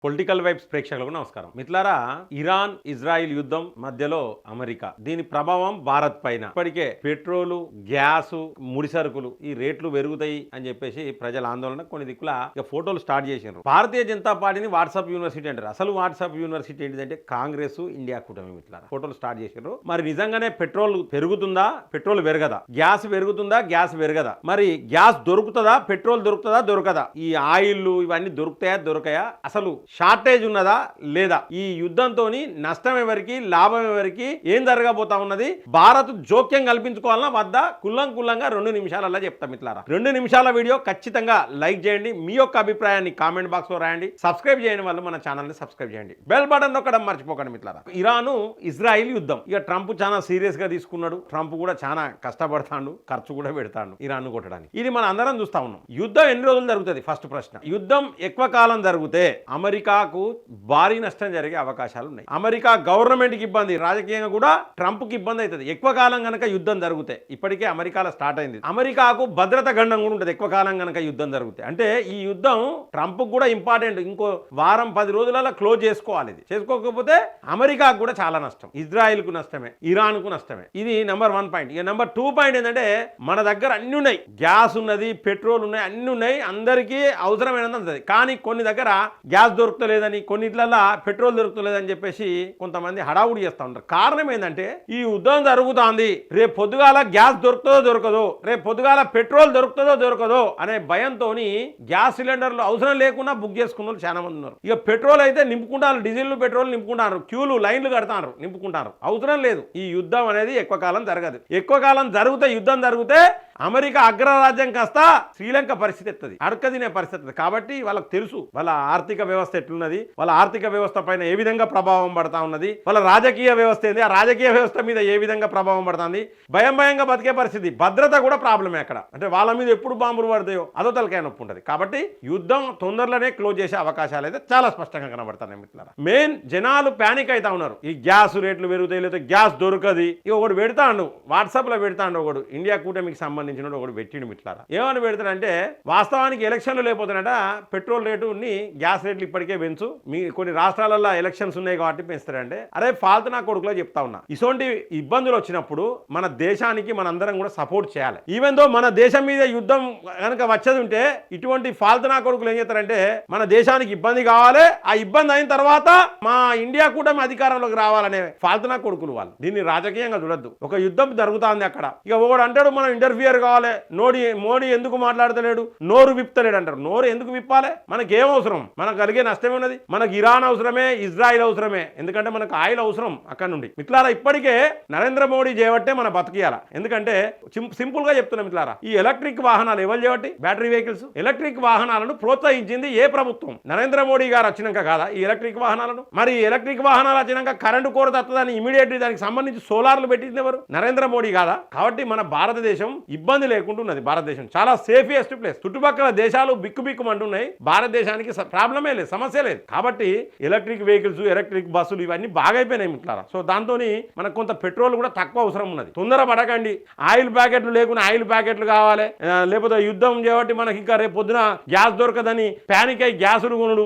Political vibes ప్రేక్షకులకు నమస్కారం. మిత్రులారా, ఇరాన్ ఇజ్రాయిల్ యుద్ధం మధ్యలో అమెరికా, దీని ప్రభావం భారత్ పైన. ఇప్పటికే పెట్రోలు, గ్యాసు, ముడి సరుకులు ఈ రేట్లు పెరుగుతాయి అని చెప్పేసి ప్రజల ఆందోళన కొన్ని దిక్కుల ఇక ఫోటోలు స్టార్ట్ చేసినారు. భారతీయ జనతా పార్టీని వాట్సాప్ యూనివర్సిటీ అంటారు. అసలు వాట్సాప్ యూనివర్సిటీ ఏంటిదంటే కాంగ్రెస్ ఇండియా కూటమి. మిత్రులారా, ఫోటోలు స్టార్ట్ చేసినారు. మరి నిజంగానే పెట్రోల్ పెరుగుతుందా, పెట్రోల్ పెరగదా? గ్యాస్ పెరుగుతుందా, గ్యాస్ పెరగదా? మరి గ్యాస్ దొరుకుతుందా, పెట్రోల్ దొరుకుతుందా, దొరకదా? ఈ ఆయిల్ ఇవన్నీ దొరుకుతాయా, దొరకయా? అసలు షార్టేజ్ ఉన్నదా లేదా? ఈ యుద్ధంతో నష్టం ఎవరికి, లాభం ఎవరికి, ఏం జరగబోతా ఉన్నది? భారత్ జోక్యం కల్పించుకోవాలన్నా వద్దా? కుల్లంగా 2 నిమిషాలలో చెప్తాం. మిత్రులారా, 2 నిమిషాల వీడియో ఖచ్చితంగా లైక్ చేయండి. మీ యొక్క అభిప్రాయాన్ని కామెంట్ బాక్స్ లో రాయండి. సబ్స్క్రైబ్ చేయని వాళ్ళు మన ఛానల్ ని సబ్స్క్రైబ్ చేయండి. బెల్ బటన్ నొక్కడం మర్చిపోకండి. మిత్రులారా, ఇరాన్ ఇజ్రాయిల్ యుద్ధం ఇక ట్రంప్ చాలా సీరియస్ గా తీసుకున్నాడు. ట్రంప్ కూడా చాలా కష్టపడతాడు, ఖర్చు కూడా పెడతాడు ఇరాన్ కొట్టడానికి. ఇది మన అందరం చూస్తా ఉన్నాం. యుద్ధం ఎన్ని రోజులు జరుగుతుంది? ఫస్ట్ ప్రశ్న. యుద్ధం ఎక్కువ కాలం జరిగితే అమెరికాకు భారీ నష్టం జరిగే అవకాశాలు ఉన్నాయి. అమెరికా గవర్నమెంట్ కి ఇబ్బంది, రాజకీయంగా కూడా ట్రంప్ కి ఇబ్బంది అవుతుంది ఎక్కువ కాలం గనక యుద్ధం జరిగితే. ఇప్పటికే అమెరికాలో స్టార్ట్ అయింది. అమెరికాకు భద్రత గండం కూడా ఉంటుంది ఎక్కువ కాలం గనక యుద్ధం జరిగితే. అంటే ఈ యుద్ధం ట్రంప్ కూడా ఇంపార్టెంట్. ఇంకో వారం 10 రోజులలో క్లోజ్ చేసుకోవాలి. ఇది చేసుకోకపోతే అమెరికాకు కూడా చాలా నష్టం, ఇజ్రాయిల్ కు నష్టమే, ఇరాన్ కు నష్టమే. ఇది నెంబర్ 1 పాయింట్. ఇక నెంబర్ 2 పాయింట్ ఏంటంటే మన దగ్గర అన్ని ఉన్నాయి. గ్యాస్ ఉన్నది, పెట్రోల్ ఉన్నాయి, అన్ని ఉన్నాయి, అందరికీ అవసరమైనంత ఉంటుంది. కానీ కొన్ని దగ్గర గ్యాస్ దొరుకుతలేదని, కొన్నిట్లల్లో పెట్రోల్ దొరుకుతలేదని చెప్పేసి కొంతమంది హడావుడి చేస్తూ ఉంటారు. కారణం ఏంటంటే ఈ యుద్ధం జరుగుతోంది, రేపు పొద్దుగాల గ్యాస్ దొరుకుతుందో దొరకదో, రేపు పొద్దుగాల పెట్రోల్ దొరుకుతుందో దొరకదో అనే భయంతో గ్యాస్ సిలిండర్లు అవసరం లేకుండా బుక్ చేసుకున్న వాళ్ళు చాలా మంది ఉన్నారు. ఇక పెట్రోల్ అయితే నింపుకుంటారు, డీజిల్ పెట్రోల్ నింపుకుంటారు, క్యూలు లైన్లు కడతారు, నింపుకుంటారు. అవసరం లేదు. ఈ యుద్ధం అనేది ఎక్కువ కాలం జరగదు. ఎక్కువ కాలం జరిగితే, యుద్ధం జరిగితే అమెరికా అగ్రరాజ్యం కాస్త శ్రీలంక పరిస్థితి ఎత్తది, అడకదినే పరిస్థితి. కాబట్టి వాళ్ళకి తెలుసు వాళ్ళ ఆర్థిక వ్యవస్థ ఎట్లున్నది, వాళ్ళ ఆర్థిక వ్యవస్థ పైన ఏ విధంగా ప్రభావం పడతా ఉన్నది, వాళ్ళ రాజకీయ వ్యవస్థ ఏంది, ఆ రాజకీయ వ్యవస్థ మీద ఏ విధంగా ప్రభావం పడుతుంది. భయంగా బతికే పరిస్థితి. భద్రత కూడా ప్రాబ్లమే అక్కడ. అంటే వాళ్ళ మీద ఎప్పుడు బాంబులు పడతాయో అదో తలకాయ నొప్పి ఉంటుంది. కాబట్టి యుద్ధం తొందరలోనే క్లోజ్ చేసే అవకాశాలు అయితే చాలా స్పష్టంగా కనబడతాయి. మిత్రులారా, మెయిన్ జనాలు ప్యానిక్ అవుతా ఉన్నారు. ఈ గ్యాస్ రేట్లు పెరుగుతాయి, లేదా గ్యాస్ దొరకది. ఇక ఒకడు పెడతాడు, వాట్సాప్ లో పెడతాడు, ఒకడు ఇండియా కూటమికి సంబంధించిన ఒకడు పెట్టిండు. మిత్రులారా, ఏమని పెడతాడంటే వాస్తవానికి ఎలక్షన్లు లేకపోతున్నాడ పెట్రోల్ రేటుని, గ్యాస్ రేట్లు ఇప్పటికే పెంచు, మీ కొన్ని రాష్ట్రాలలో ఎలక్షన్స్ ఉన్నాయి కాబట్టి పెంచుతారంటే, అరే ఫాల్తు నా కొడుకులో చెప్తా ఉన్నా. ఇటువంటి ఇబ్బందులు వచ్చినప్పుడు మన దేశానికి మనందరం కూడా సపోర్ట్ చేయాలి. ఈవెన్ దో మన దేశం మీద యుద్ధం కనుక వచ్చేది ఉంటే ఇటువంటి ఫాల్తు నా కొడుకులు ఏం చేస్తారంటే, మన దేశానికి ఇబ్బంది కావాలి, ఆ ఇబ్బంది అయిన తర్వాత మా ఇండియా కూటమి అధికారంలోకి రావాలనే ఫాల్తు నా కొడుకులు వాళ్ళు. దీన్ని రాజకీయంగా చూడొద్దు. ఒక యుద్ధం జరుగుతుంది అక్కడ. ఇక ఒకడు అంటాడు మనం ఇంటర్ఫియర్ కావాలి, మోడీ ఎందుకు మాట్లాడతలేడు, నోరు విప్పలేడు అంటారు. నోరు ఎందుకు విప్పాలి? మనకి ఏం అవసరం? మనకు కలిగే నష్టమే ఉన్నది. మనకు ఇరాన్ అవసరమే, ఇజ్రాయిల్ అవసరమే, ఎందుకంటే మనకు ఆయిల్ అవసరం అక్కడ నుండి. మిత్రులారా, ఇప్పటికే నరేంద్ర మోడీ చేయబట్టే మన బతికియాల. ఎందుకంటే సింపుల్ గా చెప్తున్నాం మిత్రులారా, ఈ ఎలక్ట్రిక్ వాహనాలు ఎవరు చేయబట్టి, బ్యాటరీ వెహికల్స్, ఎలక్ట్రిక్ వాహనాలను ప్రోత్సహించింది ఏ ప్రభుత్వం? నరేంద్ర మోడీ గారు వచ్చినాక కాదా ఈ ఎలక్ట్రిక్ వాహనాలను? మరి ఎలక్ట్రిక్ వాహనాలు వచ్చినాక కరెంటు కోరత వస్తుందని ఇమీడియట్లీ దానికి సంబంధించి సోలార్లు పెట్టింది ఎవరు? నరేంద్ర మోడీ కాదా? కాబట్టి మన భారతదేశం ఇబ్బంది లేకుండా ఉన్నది. భారతదేశం చాలా సేఫెస్ట్ ప్లేస్. చుట్టుపక్కల దేశాలు బిక్కుమంటున్నాయి, భారతదేశానికి ప్రాబ్లమే లేదు, సమస్య లేదు. కాబట్టి ఎలక్ట్రిక్ వెహికల్స్, ఎలక్ట్రిక్ బస్సులు ఇవన్నీ బాగా అయిపోయినాయి మిత్రులారా. సో దాంతో మనకు కొంత పెట్రోల్ కూడా తక్కువ అవసరం ఉన్నది. తొందర పడకండి. ఆయిల్ ప్యాకెట్లు లేకుండా ఆయిల్ ప్యాకెట్లు కావాలి, లేకపోతే యుద్ధం చేయబట్టి మనకి ఇంకా రేపు పొద్దున గ్యాస్ దొరకదని ప్యానిక్ అయి గ్యాసులు కొనుడు,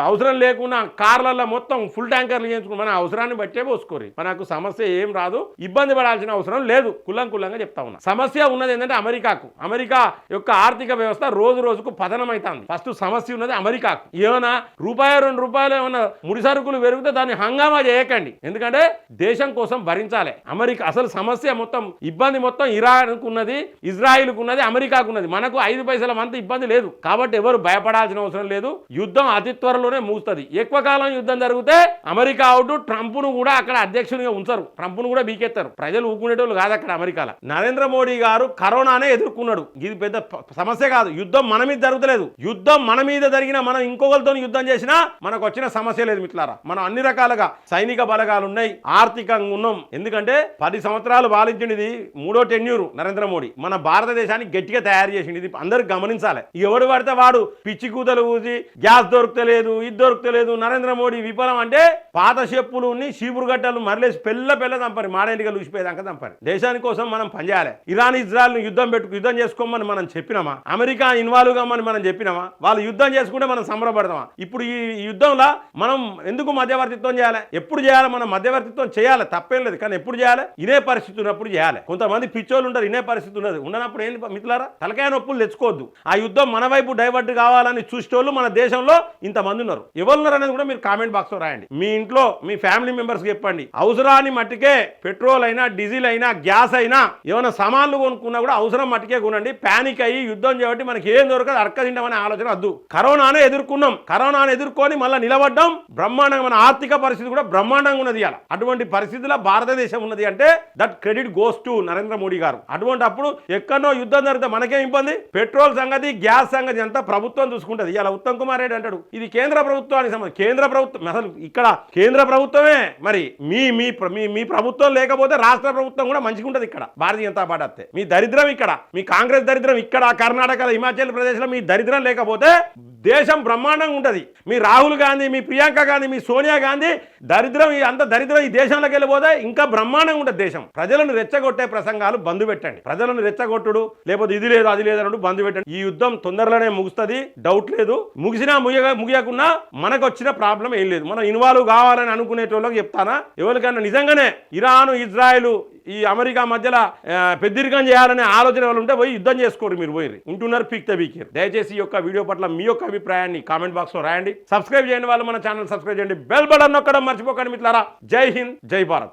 అవసరం లేకుండా కార్లలో మొత్తం ఫుల్ ట్యాంకర్లు చేయించుకుని మన అవసరాన్ని బట్టే పోసుకోరు. మనకు సమస్య ఏం రాదు, ఇబ్బంది పడాల్సిన అవసరం లేదు. కుల్లంగా చెప్తా ఉన్నా. సమస్య ఉన్నది ఏంటంటే అమెరికాకు. అమెరికా యొక్క ఆర్థిక వ్యవస్థ రోజు రోజుకు పతనం అవుతుంది. ఫస్ట్ సమస్య ఉన్నది అమెరికాకు. ఏమైనా ₹2 ఏమన్నా ముడి సరుకులు పెరిగితే దాన్ని హంగామా చేయకండి, ఎందుకంటే దేశం కోసం భరించాలి. అమెరికా అసలు సమస్య మొత్తం ఇబ్బంది మొత్తం ఇరాన్కు ఉన్నది, ఇజ్రాయిల్కు ఉన్నది, అమెరికాకు ఉన్నది. మనకు 5 పైసల మంత ఇబ్బంది లేదు. కాబట్టి ఎవరు భయపడాల్సిన అవసరం లేదు. యుద్ధం అతి త్వరలోనే ముగుస్తుంది. ఎక్కువ కాలం యుద్ధం జరిగితే అమెరికా అవుట్, ట్రంప్ను కూడా అక్కడ అధ్యక్షునిగా ఉంచరు, ట్రంప్ను కూడా బీకెత్తారు. ప్రజలు ఊకునేటోళ్ళు కాదు అక్కడ అమెరికాలో. నరేంద్ర మోడీ గారు కరోనానే ఎదుర్కొన్నాడు. ఇది పెద్ద సమస్య కాదు. యుద్ధం మన మీద జరుగుతలేదు. యుద్ధం మన మీద జరిగినా, మనం ఇంకొకరితో యుద్ధం చేసినా మనకు వచ్చిన సమస్య లేదు మిత్రులారా. మనం అన్ని రకాలుగా సైనిక బలగాలు ఉన్నాయి, ఆర్థికంగా ఉన్నాం. ఎందుకంటే 10 సంవత్సరాలు పాలించింది, ఇది 3వ టెన్యూర్ నరేంద్ర మోడీ. మన భారతదేశాన్ని గట్టిగా తయారు చేసింది. ఇది అందరూ గమనించాలి. ఎవడు పడితే వాడు పిచ్చి కూతలు ఊసి గ్యాస్ దొరుకుతలేదు, ఇది దొరుకుతలేదు, నరేంద్ర మోడీ విఫలం అంటే పాత చెప్పులు చీపురు గట్టలు మరలేసి పెళ్ళ దంపరి, మాడేంటిగా లూసిపోయేదాకా దంపరి. దేశాని కోసం మనం పనిచేయాలి. ఇరాన్ ఇజ్రాయెల్ యుద్ధం చేసుకోమని మనం చెప్పినామా? అమెరికా ఇన్వాల్వ్ కమ్మని మనం చెప్పినామా? వాళ్ళు యుద్ధం చేసుకుంటే మనం సంబరపడతామా? ఇప్పుడు ఈ యుద్ధంలో మనం ఎందుకు మధ్యవర్తిత్వం చేయాలి? ఎప్పుడు చేయాలి? మనం మధ్యవర్తిత్వం చేయాలి, తప్పేం లేదు. కానీ ఎప్పుడు చేయాలి? ఇదే పరిస్థితి ఉన్నప్పుడు చేయాలి. కొంతమంది పిచ్చోళ్ళు ఉంటారు, ఇనే పరిస్థితి ఉన్నది. ఉండనప్పుడు ఏంటి మిత్రులారా? తలకాయ నొప్పులు తెచ్చుకోవద్దు. ఆ యుద్ధం మన వైపు డైవర్ట్ కావాలని చూసేటోళ్ళు మన దేశంలో ఇంతమంది ఉన్నారు. ఎవరున్నారు అనేది కూడా మీరు కామెంట్ బాక్స్ లో రాయండి. మీ ఇంట్లో మీ ఫ్యామిలీ మెంబర్స్ చెప్పండి. అవసరాన్ని మట్టికే పెట్రోల్ అయినా డీజిల్ అయినా గ్యాస్ అయినా ఏమైనా సామాన్లు కొనుక్కున్నా కూడా అవసరం మట్టికే కొనండి. ప్యానిక్ అయ్యి యుద్ధం చేయబట్టి మనకి ఏం దొరకదు అడక్క తింటామనే ఆలోచన వద్దు. కరోనానే ఎదుర్కొన్నాం, కరోనాను ఎదుర్కొని మళ్ళీ నిలబడ్డాం. బ్రహ్మాండంగా మన ఆర్థిక పరిస్థితి కూడా బ్రహ్మాండంగా ఉన్నది. అలా అటువంటి పరిస్థితుల్లో భారతదేశం ఉన్నది అంటే that credit goes to Narendra Modi గారు. అటువంటి అప్పుడు ఎక్కడో యుద్ధం జరిగితే మనకేం ఇబ్బంది? పెట్రోల్ సంగతి గ్యాస్ సంగతి అంతా ప్రభుత్వం చూసుకుంటది. ఇలా ఉత్తమ్ కుమార్ రెడ్డి అంటాడు ఇది కేంద్ర ప్రభుత్వానికి సంబంధం. కేంద్ర ప్రభుత్వం అసలు ఇక్కడ కేంద్ర ప్రభుత్వమే. మరి మీ మీ ప్రభుత్వం లేకపోతే రాష్ట్ర ప్రభుత్వం కూడా మంచిగా ఉంటది. ఇక్కడ భారతీయ జనతా పార్టీ వస్తే మీ దరిద్రం ఇక్కడ, మీ కాంగ్రెస్ దరిద్రం ఇక్కడ, కర్ణాటక హిమాచల్ ప్రదేశ్ లో మీ దరిద్రం లేకపోతే దేశం బ్రహ్మాండంగా ఉంటది. మీ రాహుల్ గాంధీ, మీ ప్రియాంక గాంధీ, మీ సోనియా గాంధీ దరిద్రం అంత దరిద్రం ఈ దేశంలోకి వెళ్ళిపోతే ఇంకా బ్రహ్మాండంగా ఉంటుంది దేశం. ప్రజలను రెచ్చగొట్టే ప్రసంగాలు బంద్ పెట్టండి. ప్రజలను రెచ్చగొట్టుడు లేకపోతే ఇది లేదు అది లేదు అన్నట్టు బంద్ పెట్టండి. ఈ యుద్ధం తొందరలోనే ముగుస్తుంది, డౌట్ లేదు. ముగిసినా ముగియకున్నా మనకు వచ్చిన ప్రాబ్లం ఏం లేదు. మనం ఇన్వాల్వ్ కావాలని అనుకునేటోళ్ళకి చెప్తానా, ఎవరికైనా నిజంగానే ఇరాను ఇజ్రాయెల్ ఈ అమెరికా మధ్యలో పెద్దరికం చేయాలనే ఆలోచన వాళ్ళు ఉంటే పోయి యుద్ధం చేసుకోరు. మీరు పోయి ఉంటున్నారు పీక్ వీక్. దయచేసి ఈ యొక్క వీడియో పట్ల మీ యొక్క అభిప్రాయాన్ని కామెంట్ బాక్స్ లో రాయండి. సబ్స్క్రైబ్ చేయని వాళ్ళు మన ఛానల్ సబ్స్క్రైబ్ చేయండి. బెల్ బటన్ నొక్కడం మర్చిపోకండి మిత్రులారా. జై హింద్, జై భారత్.